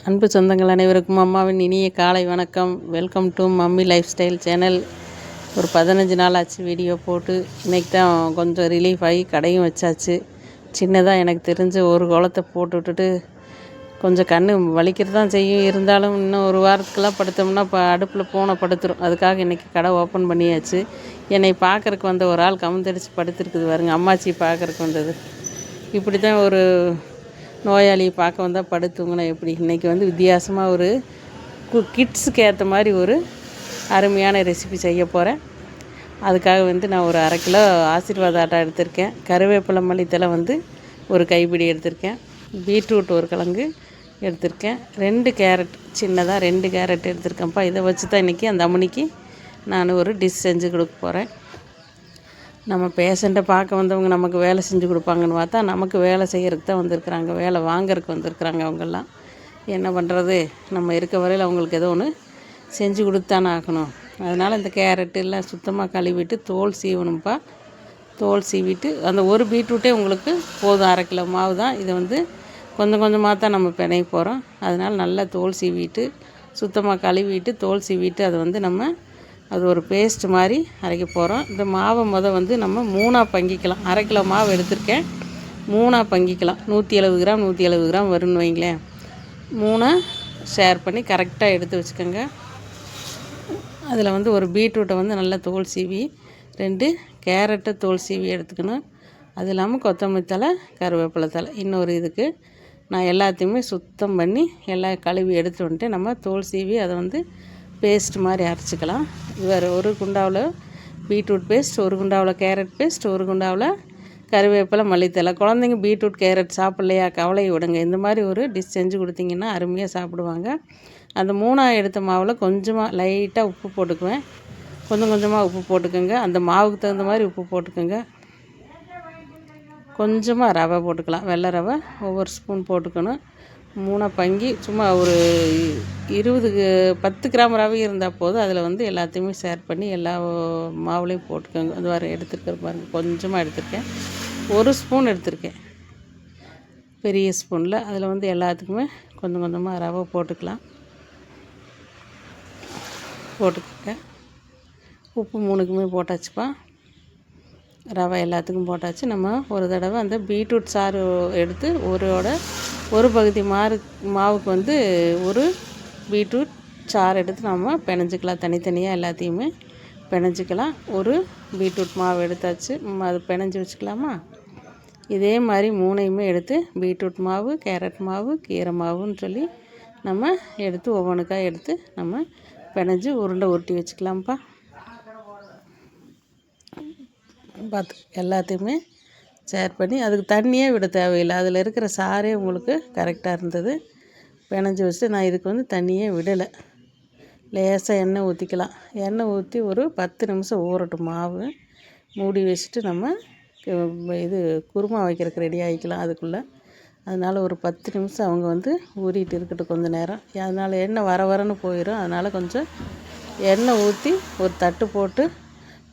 அன்பு சொந்தங்கள் அனைவருக்கும் அம்மாவின் இனிய காலை வணக்கம். Welcome to mummy life style channel. ஒரு 15 நாள் ஆச்சு வீடியோ போட்டு. இன்றைக்கி தான் கொஞ்சம் ரிலீஃப் ஆகி கடையும் வச்சாச்சு. சின்னதாக எனக்கு தெரிஞ்ச ஒரு கோலத்தை போட்டு விட்டுட்டு கொஞ்சம் கண் வலிக்கிறது தான் செய்யும். இருந்தாலும் இன்னும் ஒரு வாரத்துக்கெல்லாம் படுத்தோம்னா இப்போ அடுப்பில் பூனை படுத்துரும். அதுக்காக இன்றைக்கி கடை ஓப்பன் பண்ணியாச்சு. என்னை பார்க்குறக்கு வந்த ஒரு ஆள் கமுந்தடிச்சு படுத்துருக்குது பாருங்க. அம்மாச்சி பார்க்குறக்கு வந்தது. இப்படி தான் ஒரு நோயாளியை பார்க்க வந்தால் படுத்துங்கண்ணா. எப்படி இன்றைக்கி வித்தியாசமாக ஒரு கிட்ஸுக்கு ஏற்ற மாதிரி ஒரு அருமையான ரெசிபி செய்ய போகிறேன். அதுக்காக நான் ஒரு 1/2 கிலோ ஆசீர்வாத ஆட்டா எடுத்திருக்கேன். கருவேப்பிலை மல்லித்தலை ஒரு கைப்பிடி எடுத்திருக்கேன். பீட்ரூட் ஒரு கிழங்கு எடுத்திருக்கேன். 2 கேரட் சின்னதாக 2 கேரட் எடுத்திருக்கேன்ப்பா. இதை வச்சு தான் இன்றைக்கி அந்த அம்மனிக்கு நான் ஒரு டிஷ் செஞ்சு கொடுக்க போகிறேன். நம்ம பேஷண்ட்டை பார்க்க வந்தவங்க நமக்கு வேலை செஞ்சு கொடுப்பாங்கன்னு பார்த்தா நமக்கு வேலை செய்கிறதுக்கு தான் வந்திருக்குறாங்க, வேலை வாங்கிறதுக்கு வந்திருக்குறாங்க. அவங்கெல்லாம் என்ன பண்ணுறது, நம்ம இருக்க வரையில் அவங்களுக்கு ஏதோ ஒன்று செஞ்சு கொடுத்தானே ஆகணும். அதனால் இந்த கேரட்டு எல்லாம் சுத்தமாக கழுவிட்டு தோல் சீவணும்ப்பா. தோல் சீவிட்டு அந்த ஒரு பீட்ரூட்டே உங்களுக்கு போதும். 1/2 கிலோ மாவு தான். இதை கொஞ்சம் கொஞ்சமாக தான் நம்ம பிணைய போகிறோம். அதனால் நல்லா தோல் சீவிட்டு சுத்தமாக கழுவிட்டு தோல் சீவிட்டு அதை நம்ம அது ஒரு பேஸ்ட் மாதிரி அரைக்க போகிறோம். இந்த மாவை நம்ம 3ஆக பங்கிக்கலாம். 1/2 கிலோ மாவு எடுத்திருக்கேன். 3ஆக பங்கிக்கலாம். 170 கிராம் 170 கிராம் வரும்னு வைங்களேன். 3ஆக ஷேர் பண்ணி கரெக்டாக எடுத்து வச்சுக்கோங்க. அதில் ஒரு பீட்ரூட்டை நல்லா தோல் சீவி 2 கேரட்டை தோல் சீவி எடுத்துக்கணும். அது இல்லாமல் கொத்தமல்லி தழை, கருவேப்பிலை தழை. இன்னொரு இதுக்கு நான் எல்லாத்தையுமே சுத்தம் பண்ணி எல்லாம் கழுவி எடுத்து வந்துட்டு நம்ம தோல் சீவி அதை பேஸ்ட் மாதிரி அரைச்சிக்கலாம். வேறு ஒரு குண்டாவில் பீட்ரூட் பேஸ்ட், ஒரு குண்டாவில் கேரட் பேஸ்ட், ஒரு குண்டாவில் கருவேப்பிலை மல்லித்தலை. குழந்தைங்க பீட்ரூட் கேரட் சாப்பிட்லையா, கவலையை விடுங்க. இந்த மாதிரி ஒரு டிஷ் செஞ்சு கொடுத்தீங்கன்னா அருமையாக சாப்பிடுவாங்க. அந்த 3ஆக எடுத்த மாவில் கொஞ்சமாக லைட்டாக உப்பு போட்டுக்குவேன். கொஞ்சம் கொஞ்சமாக உப்பு போட்டுக்கோங்க. அந்த மாவுக்கு தகுந்த மாதிரி உப்பு போட்டுக்கோங்க. கொஞ்சமாக ரவை போட்டுக்கலாம். வெள்ளை ரவை ஒவ்வொரு ஸ்பூன் போட்டுக்கணும். 3ஆக பங்கி சும்மா ஒரு 10 கிராம் ரவை இருந்தால் போதும். அதில் எல்லாத்தையுமே ஷேர் பண்ணி எல்லா மாவுலையும் போட்டுக்கோங்க. அது வர எடுத்துருக்கிற பாருங்க, கொஞ்சமாக எடுத்திருக்கேன். 1 ஸ்பூன் எடுத்திருக்கேன் பெரிய ஸ்பூனில். அதில் எல்லாத்துக்குமே கொஞ்சம் கொஞ்சமாக ரவை போட்டுக்கலாம். போட்டுக்கோங்க. உப்பு 3க்குமே போட்டாச்சுப்பா. ரவை எல்லாத்துக்கும் போட்டாச்சு. நம்ம ஒரு தடவை அந்த பீட்ரூட் சாறு எடுத்து ஒரு பகுதி மாவுக்கு ஒரு பீட்ரூட் சாறு எடுத்து நம்ம பிணைஞ்சிக்கலாம். தனித்தனியாக எல்லாத்தையுமே பிணைஞ்சிக்கலாம். ஒரு பீட்ரூட் மாவு எடுத்தாச்சு. அது பிணைஞ்சி வச்சுக்கலாமா. இதே மாதிரி 3ஐயுமே எடுத்து பீட்ரூட் மாவு, கேரட் மாவு, கீரை மாவுன்னு சொல்லி நம்ம எடுத்து ஒவ்வொன்றுக்காக எடுத்து நம்ம பிணைஞ்சி உருண்டை உருட்டி வச்சுக்கலாம்ப்பா. பார்த்து எல்லாத்தையுமே ஷேர் பண்ணி அதுக்கு தண்ணியே விட தேவையில்லை. அதில் இருக்கிற சாரே உங்களுக்கு கரெக்டாக இருந்தது. பிணைஞ்சி வச்சுட்டு நான் இதுக்கு தண்ணியே விடலை. லேசாக எண்ணெய் ஊற்றிக்கலாம். எண்ணெய் ஊற்றி ஒரு 10 நிமிஷம் ஊறட்டும் மாவு. மூடி வச்சுட்டு நம்ம குருமா வைக்கிறதுக்கு ரெடி ஆகிக்கலாம் அதுக்குள்ளே. அதனால் ஒரு 10 நிமிஷம் அவங்க ஊறிட்டு இருக்கட்டும் கொஞ்சம் நேரம். அதனால் எண்ணெய் வரன்னு போயிடும். அதனால் கொஞ்சம் எண்ணெய் ஊற்றி ஒரு தட்டு போட்டு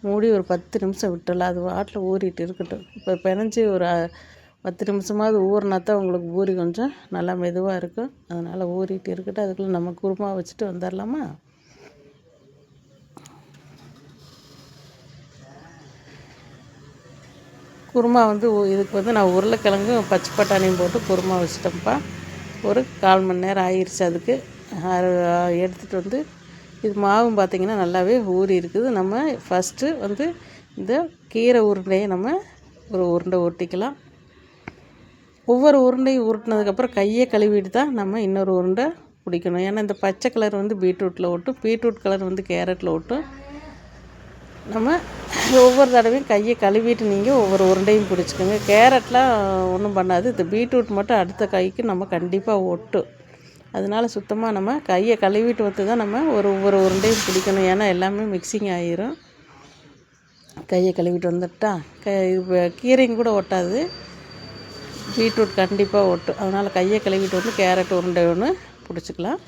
மூடி ஒரு 10 நிமிஷம் விட்டுடலாம். அது வாட்டில் ஊறிட்டு இருக்கட்டும். இப்போ பிணைஞ்சி ஒரு 10 நிமிஷமாவது ஊறினா தான் உங்களுக்கு பூரி கொஞ்சம் நல்லா மெதுவாக இருக்கும். அதனால் ஊறிட்டு இருக்கட்டும். அதுக்குள்ளே நம்ம குருமா வச்சுட்டு வந்துடலாமா. குருமா இதுக்கு நான் உருளைக்கிழங்கும் பச்சை பட்டாணியும் போட்டு குருமா வச்சுட்டேன்ப்பா. ஒரு 1/4 மணி நேரம் ஆயிடுச்சு. அதுக்கு எடுத்துகிட்டு இது மாவும் பார்த்திங்கன்னா நல்லாவே ஊறி இருக்குது. நம்ம ஃபஸ்ட்டு இந்த கீரை உருண்டையை நம்ம ஒரு உருண்டை உருட்டிக்கலாம். ஒவ்வொரு உருண்டையும் உருட்டினதுக்கப்புறம் கையை கழுவிட்டு தான் நம்ம இன்னொரு உருண்டை பிடிக்கணும். ஏன்னா இந்த பச்சை கலர் பீட்ரூட்டில் ஒட்டும், பீட்ரூட் கலர் கேரட்டில் ஒட்டும். நம்ம ஒவ்வொரு தடவையும் கையை கழுவிட்டு நீங்கள் ஒவ்வொரு உருண்டையும் பிடிச்சிக்கோங்க. கேரட்லாம் ஒன்றும் பண்ணாது. இந்த பீட்ரூட் மட்டும் அடுத்த கைக்கு நம்ம கண்டிப்பாக ஒட்டும். அதனால் சுத்தமாக நம்ம கையை கழுவிட்டு தான் நம்ம ஒவ்வொரு உருண்டையும் பிடிக்கணும். ஏன்னா எல்லாமே மிக்சிங் ஆகிரும். கையை கழுவிட்டு வந்துட்டா கீரையும் கூட ஒட்டாது, பீட்ரூட் கண்டிப்பாக ஒட்டும். அதனால் கையை கழுவிட்டு கேரட் உருண்டை ஒன்று பிடிச்சிக்கலாம்.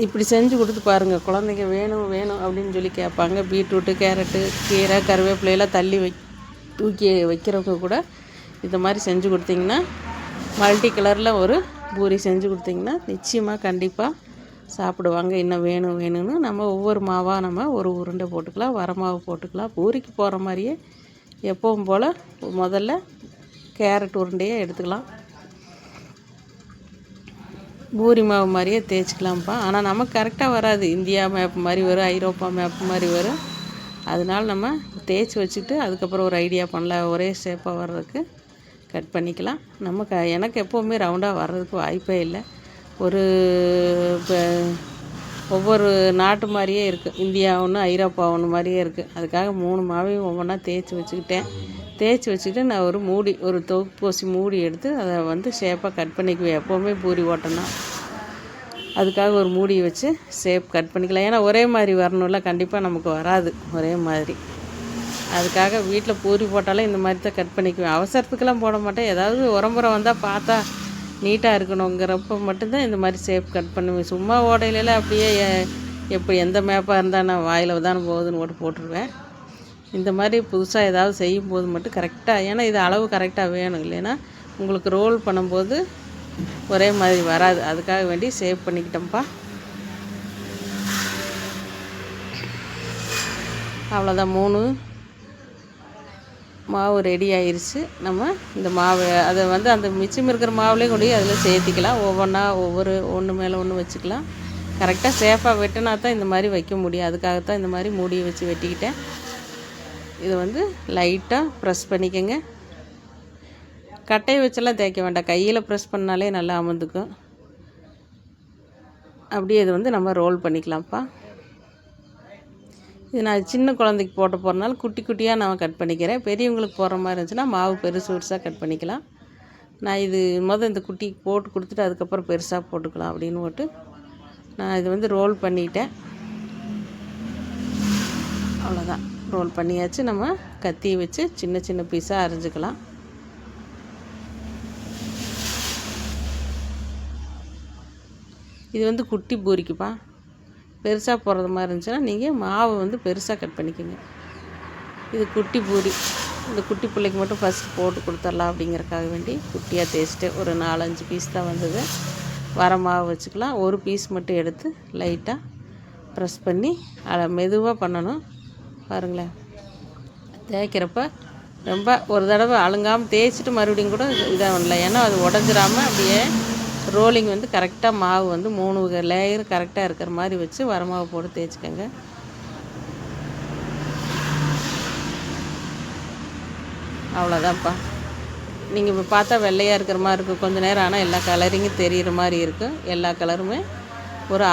இப்படி செஞ்சு கொடுத்து பாருங்கள். குழந்தைங்க வேணும் அப்படின்னு சொல்லி கேட்பாங்க. பீட்ரூட்டு, கேரட்டு, கீரை, கருவேப்பிலையெல்லாம் தூக்கி வைக்கிறவங்க கூட இந்த மாதிரி செஞ்சு கொடுத்தீங்கன்னா மல்டி கலரில் ஒரு பூரி செஞ்சு கொடுத்திங்கன்னா நிச்சயமாக கண்டிப்பாக சாப்பிடுவாங்க. இன்னும் வேணும்னு நம்ம ஒவ்வொரு மாவாக நம்ம ஒரு உருண்டை போட்டுக்கலாம், வர மாவு போட்டுக்கலாம். பூரிக்கு போகிற மாதிரியே எப்பவும் போல் முதல்ல கேரட் உருண்டையே எடுத்துக்கலாம். பூரி மாவு மாதிரியே தேய்ச்சிக்கலாம்ப்பா. ஆனால் நமக்கு கரெக்டாக வராது. இந்தியா மேப் மாதிரி வரும், ஐரோப்பா மேப் மாதிரி வரும். அதனால் நம்ம தேய்ச்சி வச்சுட்டு அதுக்கப்புறம் ஒரு ஐடியா பண்ணலாம். ஒரே ஷேப்பாக வர்றதுக்கு கட் பண்ணிக்கலாம். எனக்கு எப்போவுமே ரவுண்டாக வர்றதுக்கு வாய்ப்பே இல்லை. ஒரு ஒவ்வொரு நாட்டு மாதிரியே இருக்குது. இந்தியா ஒன்று, ஐரோப்பா ஒன்று மாதிரியே இருக்குது. அதுக்காக 3 மாவையும் ஒவ்வொன்றா தேய்ச்சி வச்சுக்கிட்டு நான் ஒரு தொகுப்பூசி மூடி எடுத்து அதை வந்து ஷேப்பாக கட் பண்ணிக்குவேன். எப்போவுமே பூரி ஓட்டனா அதுக்காக ஒரு மூடி வச்சு ஷேப் கட் பண்ணிக்கலாம். ஏன்னா ஒரே மாதிரி வரணும்ல, கண்டிப்பாக நமக்கு வராது ஒரே மாதிரி. அதுக்காக வீட்டில் பூரி போட்டாலும் இந்த மாதிரி தான் கட் பண்ணிக்குவேன். அவசரத்துக்கெல்லாம் போட மாட்டேன். ஏதாவது உரம்புறம் வந்தால் பார்த்தா நீட்டாக இருக்கணுங்கிறப்ப மட்டும்தான் இந்த மாதிரி ஷேப் கட் பண்ணுவேன். சும்மா ஓடையில அப்படியே எந்த மேப்பாக இருந்தால் நான் வாயில் தான் போகுதுன்னு போட்டுருவேன். இந்த மாதிரி புதுசாக ஏதாவது செய்யும்போது மட்டும் கரெக்டாக, ஏன்னா இது அளவு கரெக்டாக வேணும். இல்லைன்னா உங்களுக்கு ரோல் பண்ணும்போது ஒரே மாதிரி வராது. அதுக்காக வேண்டி ஷேப் பண்ணிக்கிட்டோம்ப்பா. அவ்வளோதான், 3 மாவு ரெடி ஆயிடுச்சு. நம்ம இந்த மாவு அதை வந்து அந்த மிச்சம் இருக்கிற மாவுலேயும் கொண்டு அதில் சேர்த்திக்கலாம். ஒன்று மேலே ஒன்று வச்சுக்கலாம். கரெக்டாக சேஃபாக வெட்டினா தான் இந்த மாதிரி வைக்க முடியும். அதுக்காகத்தான் இந்த மாதிரி மூடியை வச்சு வெட்டிக்கிட்டேன். இதை வந்து லைட்டாக ப்ரெஸ் பண்ணிக்கோங்க. கட்டையை வச்செல்லாம் தேய்க்க வேண்டாம், கையில் ப்ரெஸ் பண்ணாலே நல்லா அமர்ந்துக்கும். அப்படியே இது வந்து நம்ம ரோல் பண்ணிக்கலாம்ப்பா. இது நான் சின்ன குழந்தைக்கு போட்டு போகிறனால குட்டி குட்டியாக நான் கட் பண்ணிக்கிறேன். பெரியவங்களுக்கு போடுற மாதிரி இருந்துச்சுன்னா மாவு பெருசாக கட் பண்ணிக்கலாம். நான் இது இந்த குட்டிக்கு போட்டு கொடுத்துட்டு அதுக்கப்புறம் பெருசாக போட்டுக்கலாம் அப்படின்னு போட்டு நான் இது வந்து ரோல் பண்ணிட்டேன். அவ்வளோதான், ரோல் பண்ணியாச்சு. நம்ம கத்தி வச்சு சின்ன சின்ன பீஸாக அரிஞ்சிக்கலாம். இது வந்து குட்டி பூரிக்குப்பா. பெருசாக போடுறது மாதிரி இருந்துச்சுன்னா நீங்கள் மாவை வந்து பெருசாக கட் பண்ணிக்கோங்க. இது குட்டி பூரி. இந்த குட்டி பிள்ளைக்கு மட்டும் ஃபஸ்ட்டு போட்டு கொடுத்துடலாம் அப்படிங்கிறக்காக வேண்டி குட்டியாக தேய்ச்சிட்டு ஒரு 4-5 பீஸ் தான் வந்தது. வர மாவு வச்சுக்கலாம். ஒரு பீஸ் மட்டும் எடுத்து லைட்டாக ப்ரெஸ் பண்ணி அதை மெதுவாக பண்ணணும். பாருங்களேன், தேய்க்கிறப்ப ரொம்ப ஒரு தடவை அழுங்காமல் தேய்ச்சிட்டு மறுபடியும் கூட இதாக பண்ணல. ஏன்னா அது உடஞ்சிராமல் அப்படியே ரோலிங் வந்து கரெக்டாக மாவு வந்து 3 லேயர் கரெக்டாக இருக்கிற மாதிரி வச்சு வர மாவு போட்டு தேய்ச்சிக்கோங்க. அவ்வளோதான்ப்பா. நீங்கள் இப்போ பார்த்தா வெள்ளையாக இருக்கிற மாதிரி இருக்கும். கொஞ்சம் நேரம் ஆனால் எல்லா கலரிங்கும் தெரிகிற மாதிரி இருக்கும். எல்லா கலருமே ஒரு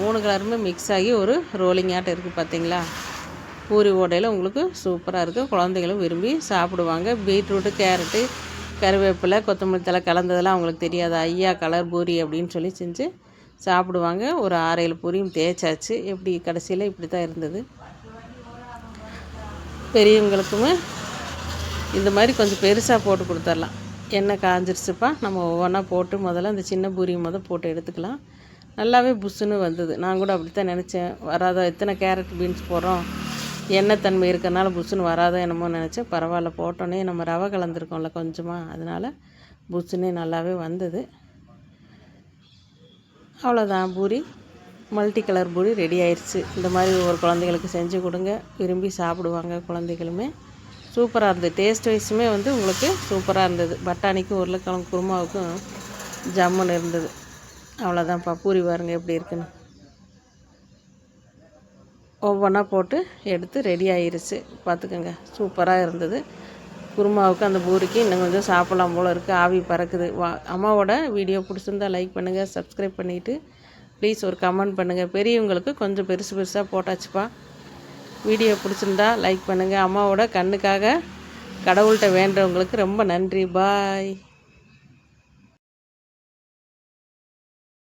3 கலருமே மிக்ஸ் ஆகி ஒரு ரோலிங் ஆட்டம் இருக்குது. பார்த்தீங்களா, பூரி ஓடையில் உங்களுக்கு சூப்பராக இருக்குது. குழந்தைகளும் விரும்பி சாப்பிடுவாங்க. பீட்ரூட்டு, கேரட்டு, கருவேப்பிலை, கொத்தமல்லி தழை கலந்ததெல்லாம் அவங்களுக்கு தெரியாது. ஐயா கலர் பூரி அப்படின்னு சொல்லி செஞ்சு சாப்பிடுவாங்க. ஒரு 6-7 பூரியும் தேய்ச்சாச்சு. எப்படி கடைசியில் இப்படி தான் இருந்தது. பெரியவங்களுக்குமே இந்த மாதிரி கொஞ்சம் பெருசாக போட்டு கொடுத்துர்லாம். எண்ணெய் காஞ்சிருச்சுப்பா. நம்ம ஒவ்வொன்றா போட்டு முதல்ல அந்த சின்ன பூரி போட்டு எடுத்துக்கலாம். நல்லாவே புஷ்ஷுன்னு வந்தது. நான் கூட அப்படி தான் நினச்சேன். வராதோ, எத்தனை கேரட் பீன்ஸ் போடுறோம், எண்ணெய் தன்மை இருக்கிறனால புஷ்ஷுன்னு வராதோ என்னமோ நினச்சேன். பரவாயில்ல, போட்டோன்னே நம்ம ரவை கலந்துருக்கோம்ல கொஞ்சமாக, அதனால் புஷ்ஷுன்னே நல்லாவே வந்தது. அவ்வளோதான், puri multi colour puri ready ஆயிடுச்சு. இந்த மாதிரி ஒரு குழந்தைகளுக்கு செஞ்சு கொடுங்க, விரும்பி சாப்பிடுவாங்க குழந்தைகளுமே. சூப்பராக இருந்தது. டேஸ்ட் வைஸுமே வந்து உங்களுக்கு சூப்பராக இருந்தது. பட்டாணிக்கும் உருளைக்கிழங்கு குருமாவுக்கும் ஜம்முன்னு இருந்தது. அவ்வளோதான்ப்பா, பூரி பாருங்கள் எப்படி இருக்குன்னு. ஒவ்வொன்றா போட்டு எடுத்து ரெடி ஆயிடுச்சு. பார்த்துக்கோங்க, சூப்பராக இருந்தது. குருமாவுக்கு அந்த பூரிக்கு இன்னும் கொஞ்சம் சாப்பிட்லாம் போல் இருக்குது. ஆவி பறக்குது. அம்மாவோட வீடியோ பிடிச்சிருந்தா லைக் பண்ணுங்கள், சப்ஸ்கிரைப் பண்ணிவிட்டு ப்ளீஸ் ஒரு கமெண்ட் பண்ணுங்கள். பெரியவங்களுக்கு கொஞ்சம் பெருசாக போட்டாச்சுப்பா. வீடியோ பிடிச்சிருந்தா லைக் பண்ணுங்கள். அம்மாவோட கண்ணுக்காக கடவுள்கிட்ட வேண்டுறவங்களுக்கு ரொம்ப நன்றி. பாய்.